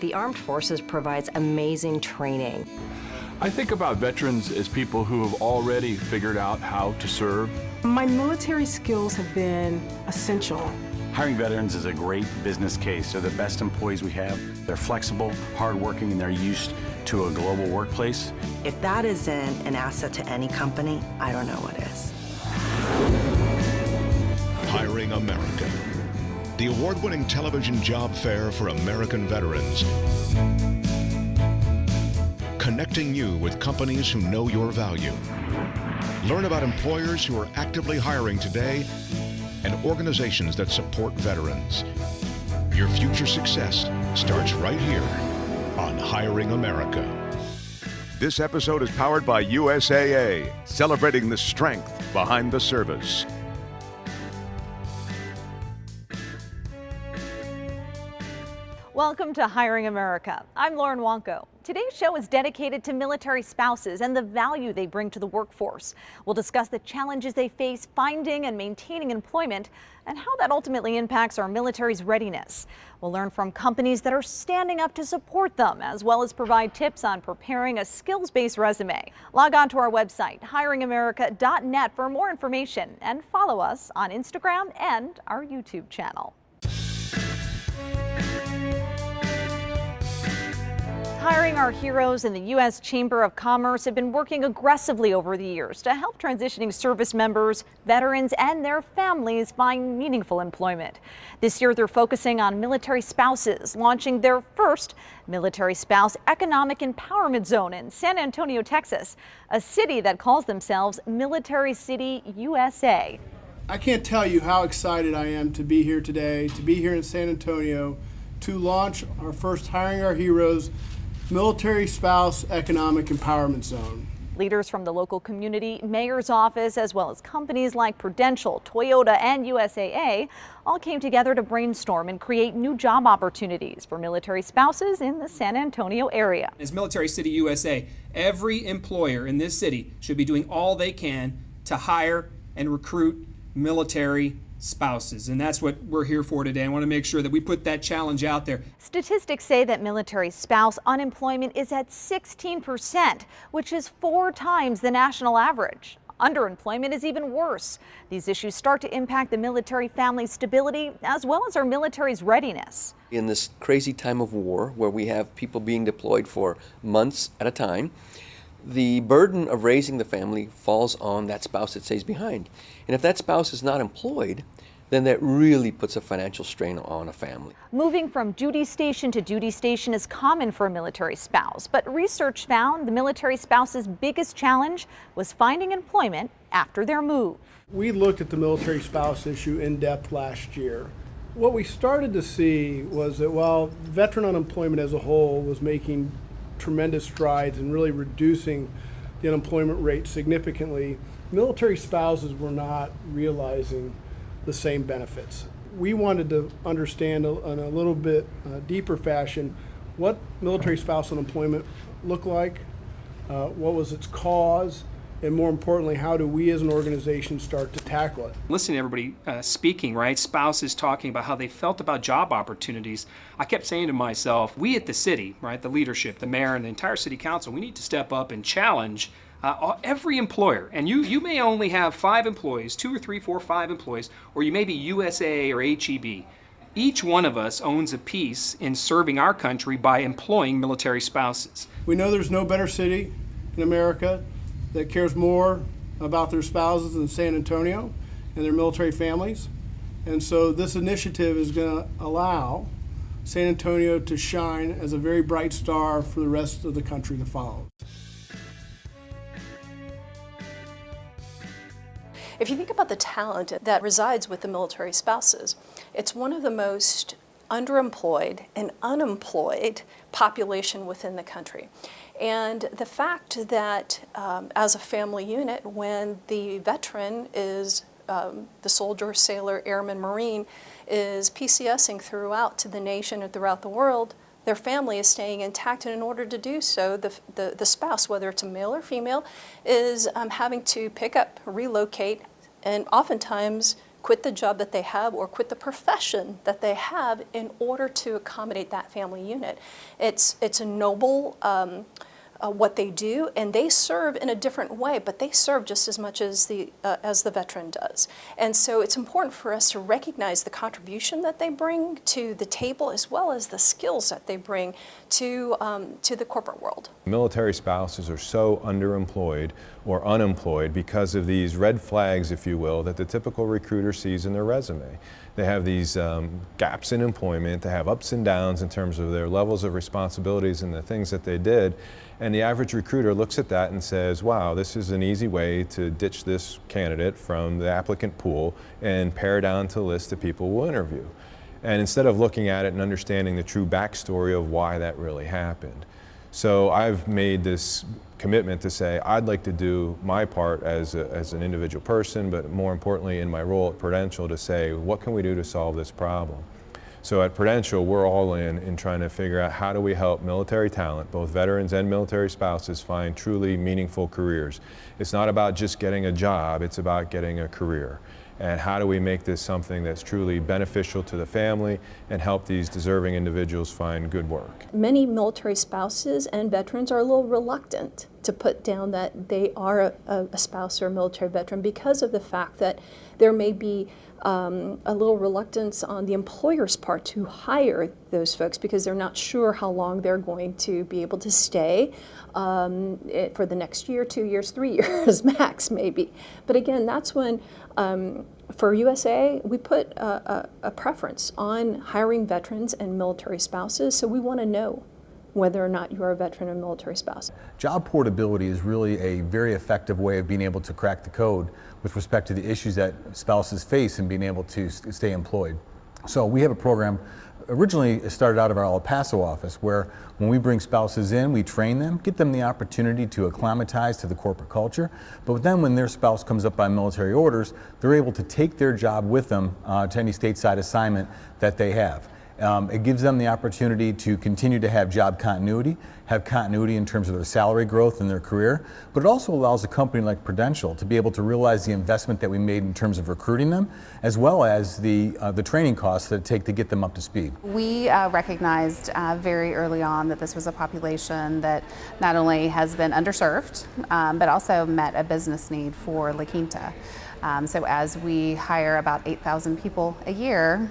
the Armed Forces provides amazing training. I think about veterans as people who have already figured out how to serve. My military skills have been essential. Hiring veterans is a great business case. They're the best employees we have. They're flexible, hardworking, and they're used to a global workplace. If that isn't an asset to any company, I don't know what is. Hiring America, the award-winning television job fair for American veterans. Connecting you with companies who know your value. Learn about employers who are actively hiring today and organizations that support veterans. Your future success starts right here on Hiring America. This episode is powered by USAA, celebrating the strength behind the service. Welcome to Hiring America. I'm Lauren Wonko. Today's show is dedicated to military spouses and the value they bring to the workforce. We'll discuss the challenges they face finding and maintaining employment and how that ultimately impacts our military's readiness. We'll learn from companies that are standing up to support them, as well as provide tips on preparing a skills-based resume. Log on to our website, hiringamerica.net, for more information, and follow us on Instagram and our YouTube channel. Hiring Our Heroes and the U.S. Chamber of Commerce have been working aggressively over the years to help transitioning service members, veterans, and their families find meaningful employment. This year, they're focusing on military spouses, launching their first Military Spouse Economic Empowerment Zone in San Antonio, Texas, a city that calls themselves Military City, USA. I can't tell you how excited I am to be here today, to be here in San Antonio, to launch our first Hiring Our Heroes Military Spouse Economic Empowerment Zone. Leaders from the local community, mayor's office, as well as companies like Prudential, Toyota, and USAA all came together to brainstorm and create new job opportunities for military spouses in the San Antonio area. As Military City USA, every employer in this city should be doing all they can to hire and recruit military spouses, and that's what we're here for today. I want to make sure that we put that challenge out there. Statistics say that military spouse unemployment is at 16%, which is 4 times the national average. Underemployment is even worse. These issues start to impact the military family's stability as well as our military's readiness. In this crazy time of war where we have people being deployed for months at a time, the burden of raising the family falls on that spouse that stays behind. And if that spouse is not employed, then that really puts a financial strain on a family. Moving from duty station to duty station is common for a military spouse, but research found the military spouse's biggest challenge was finding employment after their move. We looked at the military spouse issue in depth last year. What we started to see was that while veteran unemployment as a whole was making tremendous strides in really reducing the unemployment rate significantly, military spouses were not realizing the same benefits. We wanted to understand in a little bit deeper fashion what military spouse unemployment looked like, what was its cause, and more importantly, how do we as an organization start to tackle it? Listening to everybody speaking, right? Spouses talking about how they felt about job opportunities. I kept saying to myself, we at the city, right, the leadership, the mayor, and the entire city council, we need to step up and challenge every employer. And you may only have 5 employees, 2 or 3, 4, 5 employees, or you may be USAA or HEB. Each one of us owns a piece in serving our country by employing military spouses. We know there's no better city in America that cares more about their spouses than San Antonio and their military families. And so this initiative is going to allow San Antonio to shine as a very bright star for the rest of the country to follow. If you think about the talent that resides with the military spouses, it's one of the most underemployed and unemployed population within the country. And the fact that as a family unit, when the veteran is the soldier, sailor, airman, Marine, is PCSing throughout to the nation and throughout the world, their family is staying intact, and in order to do so, the spouse, whether it's a male or female, is having to pick up, relocate, and oftentimes quit the job that they have or quit the profession that they have in order to accommodate that family unit. It's a noble what they do, and they serve in a different way, but they serve just as much as the veteran does. And so it's important for us to recognize the contribution that they bring to the table, as well as the skills that they bring to the corporate world. Military spouses are so underemployed or unemployed because of these red flags, if you will, that the typical recruiter sees in their resume. They have these gaps in employment, they have ups and downs in terms of their levels of responsibilities and the things that they did. And the average recruiter looks at that and says, wow, this is an easy way to ditch this candidate from the applicant pool and pare down to a list of people we'll interview. And instead of looking at it and understanding the true backstory of why that really happened. So I've made this commitment to say I'd like to do my part as an individual person, but more importantly in my role at Prudential to say, what can we do to solve this problem? So at Prudential, we're all in trying to figure out how do we help military talent, both veterans and military spouses, find truly meaningful careers. It's not about just getting a job, it's about getting a career. And how do we make this something that's truly beneficial to the family and help these deserving individuals find good work? Many military spouses and veterans are a little reluctant to put down that they are a spouse or a military veteran because of the fact that there may be a little reluctance on the employer's part to hire those folks because they're not sure how long they're going to be able to stay for the next year, 2 years, 3 years max maybe. But again, that's when for USAA, we put a preference on hiring veterans and military spouses, so we want to know whether or not you are a veteran or military spouse. Job portability is really a very effective way of being able to crack the code with respect to the issues that spouses face in being able to stay employed. So we have a program, originally it started out of our El Paso office, where when we bring spouses in, we train them, get them the opportunity to acclimatize to the corporate culture, but then when their spouse comes up by military orders, they're able to take their job with them to any stateside assignment that they have. It gives them the opportunity to continue to have job continuity, have continuity in terms of their salary growth and their career, but it also allows a company like Prudential to be able to realize the investment that we made in terms of recruiting them, as well as the training costs that it take to get them up to speed. We recognized very early on that this was a population that not only has been underserved, but also met a business need for La Quinta. So as we hire about 8,000 people a year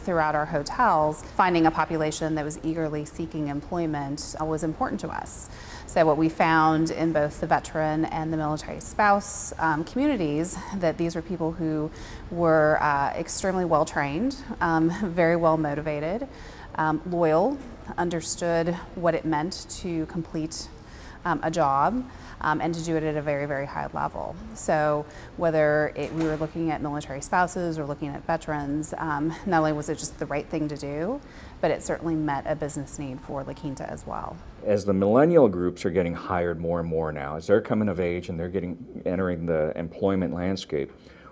throughout our hotels, finding a population that was eagerly seeking employment was important to us. So what we found in both the veteran and the military spouse communities, that these were people who were extremely well trained, very well motivated, loyal, understood what it meant to complete a job, and to do it at a very, very high level. So whether we were looking at military spouses or looking at veterans, not only was it just the right thing to do, but it certainly met a business need for La Quinta as well. As the millennial groups are getting hired more and more now, as they're coming of age and they're entering the employment landscape,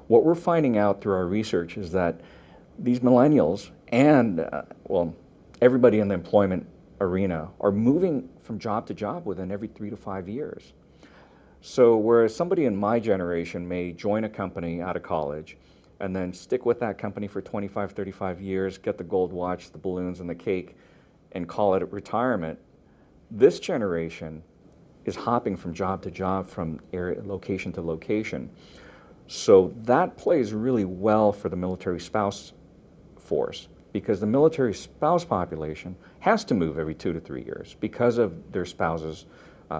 what we're finding out through our research is that these millennials and, well, everybody in the employment arena are moving from job to job within every 3 to 5 years. So whereas somebody in my generation may join a company out of college and then stick with that company for 25, 35 years, get the gold watch, the balloons, and the cake, and call it retirement, this generation is hopping from job to job, from location to location. So that plays really well for the military spouse force, because the military spouse population has to move every 2 to 3 years because of their spouses'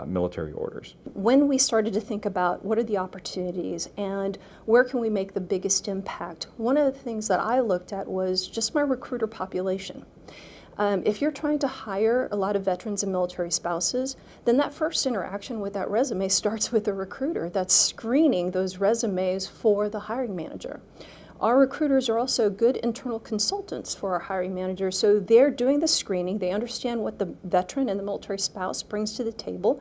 military orders. When we started to think about what are the opportunities and where can we make the biggest impact, one of the things that I looked at was just my recruiter population. If you're trying to hire a lot of veterans and military spouses, then that first interaction with that resume starts with a recruiter that's screening those resumes for the hiring manager. Our recruiters are also good internal consultants for our hiring managers, so they're doing the screening, they understand what the veteran and the military spouse brings to the table,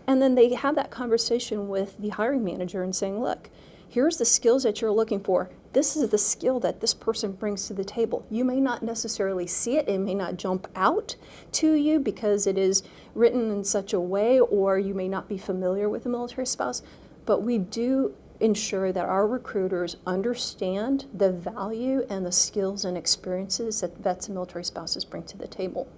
and then they have that conversation with the hiring manager and saying, look, here's the skills that you're looking for. This is the skill that this person brings to the table. You may not necessarily see it, it may not jump out to you because it is written in such a way, or you may not be familiar with a military spouse, but we do ensure that our recruiters understand the value and the skills and experiences that vets and military spouses bring to the table.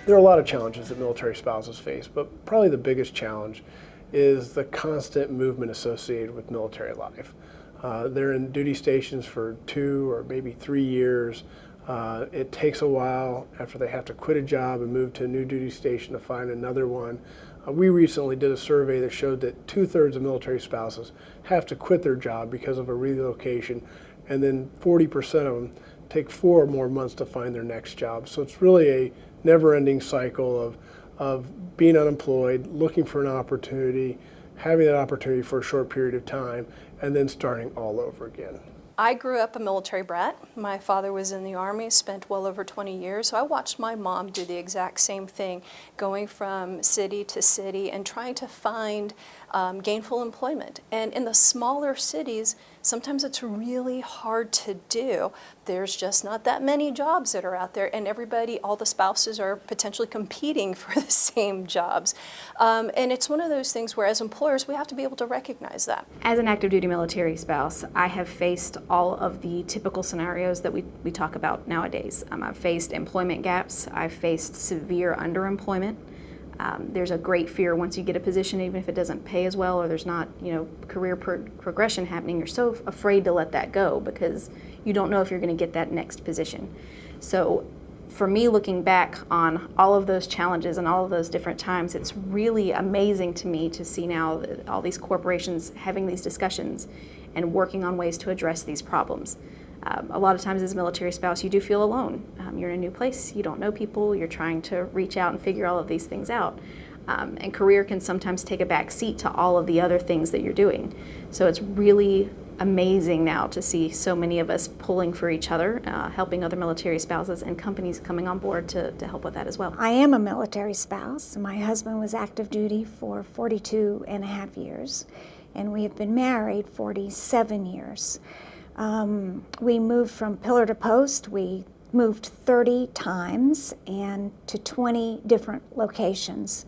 There are a lot of challenges that military spouses face, but probably the biggest challenge is the constant movement associated with military life. They're in duty stations for 2 or maybe 3 years. It takes a while after they have to quit a job and move to a new duty station to find another one. We recently did a survey that showed that 2/3 of military spouses have to quit their job because of a relocation, and then 40% of them take 4 or more months to find their next job. So it's really a never-ending cycle of being unemployed, looking for an opportunity, having that opportunity for a short period of time, and then starting all over again. I grew up a military brat. My father was in the Army, spent well over 20 years, so I watched my mom do the exact same thing, going from city to city and trying to find gainful employment. And in the smaller cities, sometimes it's really hard to do. There's just not that many jobs that are out there, and all the spouses are potentially competing for the same jobs. And it's one of those things where as employers, we have to be able to recognize that. As an active duty military spouse, I have faced all of the typical scenarios that we talk about nowadays. I've faced employment gaps, I've faced severe underemployment. There's a great fear once you get a position, even if it doesn't pay as well or there's not, career progression happening, you're so afraid to let that go because you don't know if you're going to get that next position. So for me, looking back on all of those challenges and all of those different times, it's really amazing to me to see now all these corporations having these discussions and working on ways to address these problems. A lot of times as a military spouse, you do feel alone. You're in a new place, you don't know people, you're trying to reach out and figure all of these things out. And career can sometimes take a back seat to all of the other things that you're doing. So it's really amazing now to see so many of us pulling for each other, helping other military spouses and companies coming on board to help with that as well. I am a military spouse. My husband was active duty for 42 and a half years, and we have been married 47 years. We moved from pillar to post. We moved 30 times and to 20 different locations.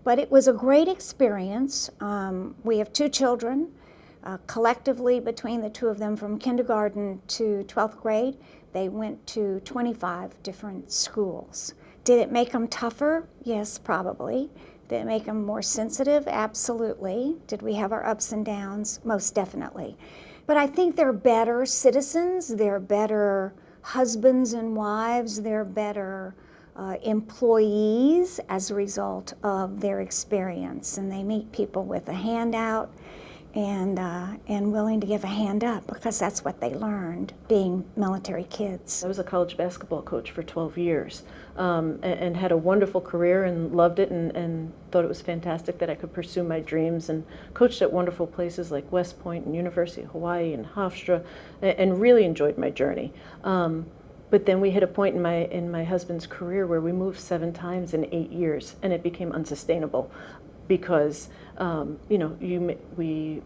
But it was a great experience. We have 2 children. Collectively, between the 2 of them, from kindergarten to 12th grade, they went to 25 different schools. Did it make them tougher? Yes, probably. Did it make them more sensitive? Absolutely. Did we have our ups and downs? Most definitely. But I think they're better citizens, they're better husbands and wives, they're better employees as a result of their experience. And they meet people with a handout and willing to give a hand up because that's what they learned being military kids. I was a college basketball coach for 12 years and had a wonderful career and loved it and thought it was fantastic that I could pursue my dreams and coached at wonderful places like West Point and University of Hawaii and Hofstra and really enjoyed my journey. But then we hit a point in my husband's career where we moved 7 times in 8 years and it became unsustainable. Because we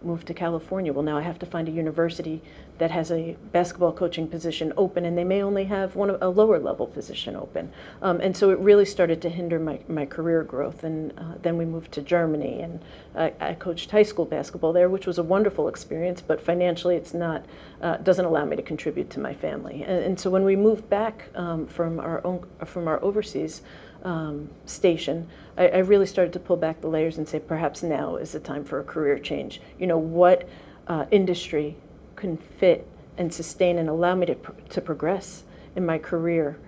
moved to California. Well, now I have to find a university that has a basketball coaching position open, and they may only have a lower level position open. And so it really started to hinder my career growth. And then we moved to Germany, and I coached high school basketball there, which was a wonderful experience. But financially, it's not doesn't allow me to contribute to my family. And so when we moved back from our overseas station, I really started to pull back the layers and say perhaps now is the time for a career change. What industry can fit and sustain and allow me to progress in my career,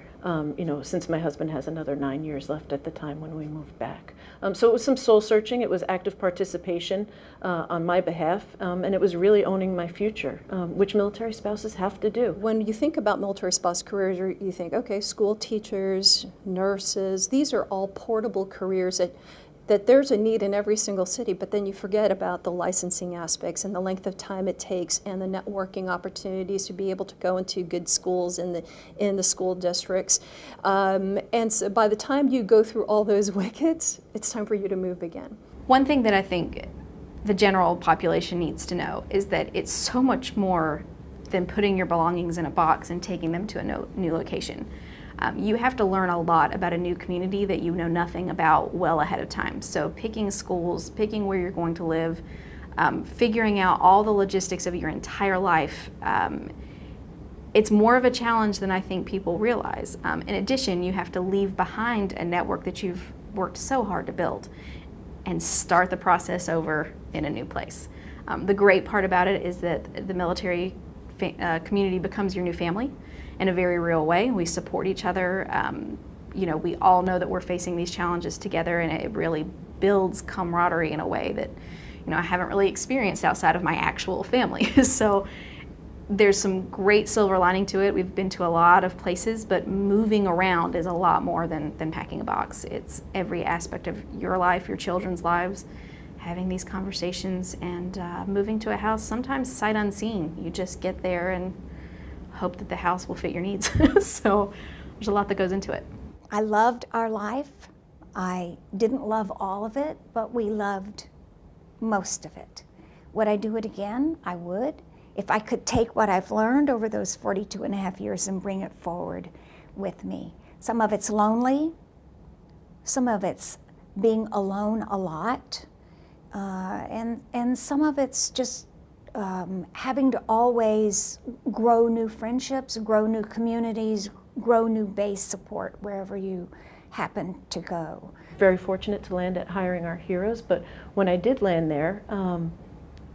since my husband has another 9 years left at the time when we moved back. So it was some soul searching, it was active participation on my behalf, and it was really owning my future, which military spouses have to do. When you think about military spouse careers, you think, okay, school teachers, nurses, these are all portable careers that there's a need in every single city, but then you forget about the licensing aspects and the length of time it takes and the networking opportunities to be able to go into good schools in the school districts. And so by the time you go through all those wickets, it's time for you to move again. One thing that I think the general population needs to know is that it's so much more than putting your belongings in a box and taking them to a new location. You have to learn a lot about a new community that you know nothing about well ahead of time. So picking schools, picking where you're going to live, figuring out all the logistics of your entire life, it's more of a challenge than I think people realize. In addition, you have to leave behind a network that you've worked so hard to build and start the process over in a new place. The great part about it is that the military community becomes your new family in a very real way. We support each other. You know, we all know that we're facing these challenges together, and it really builds camaraderie in a way that, you know, I haven't really experienced outside of my actual family. So there's some great silver lining to it. We've been to a lot of places, but moving around is a lot more than packing a box. It's every aspect of your life, your children's lives, having these conversations, and moving to a house, sometimes sight unseen. You just get there and hope that the house will fit your needs. So there's a lot that goes into it. I loved our life. I didn't love all of it, but we loved most of it. Would I do it again? I would. If I could take what I've learned over those 42 and a half years and bring it forward with me. Some of it's lonely, some of it's being alone a lot, and some of it's just having to always grow new friendships, grow new communities, grow new base support wherever you happen to go. Very fortunate to land at Hiring Our Heroes, but when I did land there,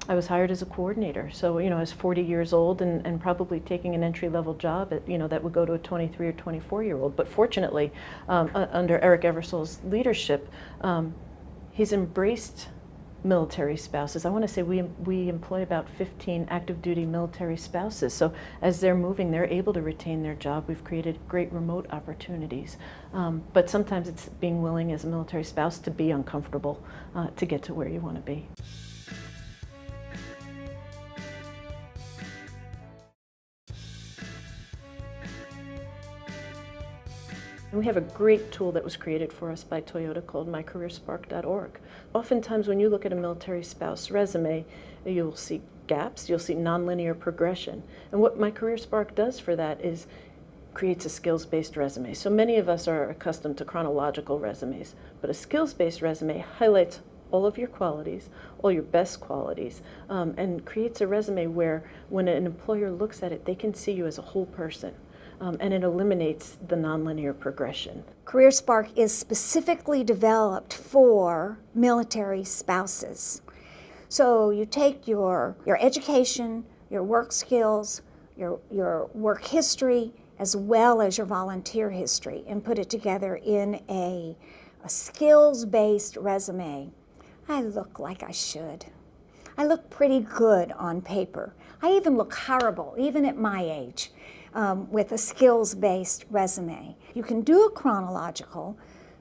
I was hired as a coordinator. So, you know, I was 40 years old and probably taking an entry-level job at, you know, that would go to a 23 or 24-year-old. But fortunately, under Eric Eversole's leadership, he's embraced military spouses. I want to say we employ about 15 active duty military spouses. So as they're moving, they're able to retain their job. We've created great remote opportunities. But sometimes it's being willing as a military spouse to be uncomfortable to get to where you want to be. We have a great tool that was created for us by Toyota called mycareerspark.org. Oftentimes when you look at a military spouse resume, you'll see gaps, you'll see nonlinear progression. And what MyCareerSpark does for that is creates a skills-based resume. So many of us are accustomed to chronological resumes, but a skills-based resume highlights all of your qualities, all your best qualities, and creates a resume where when an employer looks at it, they can see you as a whole person. And it eliminates the nonlinear progression. CareerSpark is specifically developed for military spouses. So you take your education, your work skills, your work history, as well as your volunteer history, and put it together in a skills-based resume. I look like I should. I look pretty good on paper. I even look horrible, even at my age. With a skills-based resume. You can do a chronological,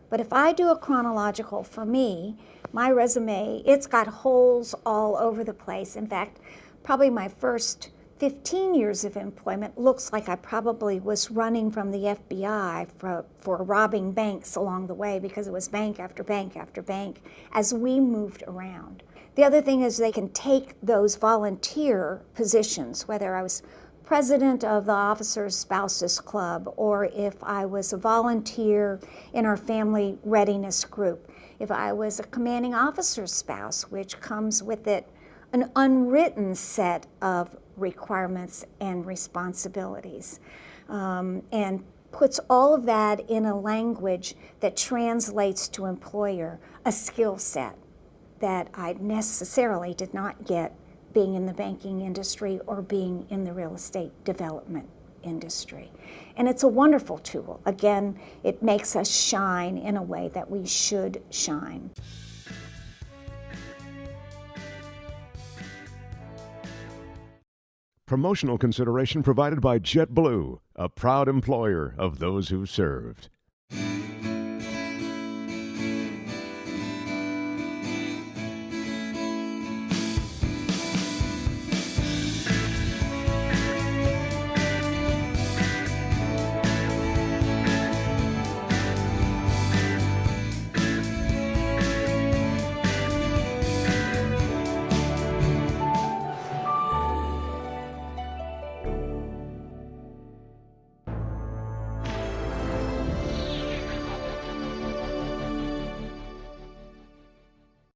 but if I do a chronological for me, my resume, it's got holes all over the place. In fact, probably my first 15 years of employment looks like I probably was running from the FBI for robbing banks along the way, because it was bank after bank after bank as we moved around. The other thing is they can take those volunteer positions, whether I was president of the Officers Spouses Club, or if I was a volunteer in our family readiness group, if I was a commanding officer's spouse, which comes with it an unwritten set of requirements and responsibilities, and puts all of that in a language that translates to employer a skill set that I necessarily did not get being in the banking industry or being in the real estate development industry. And it's a wonderful tool. Again, it makes us shine in a way that we should shine. Promotional consideration provided by JetBlue, a proud employer of those who served.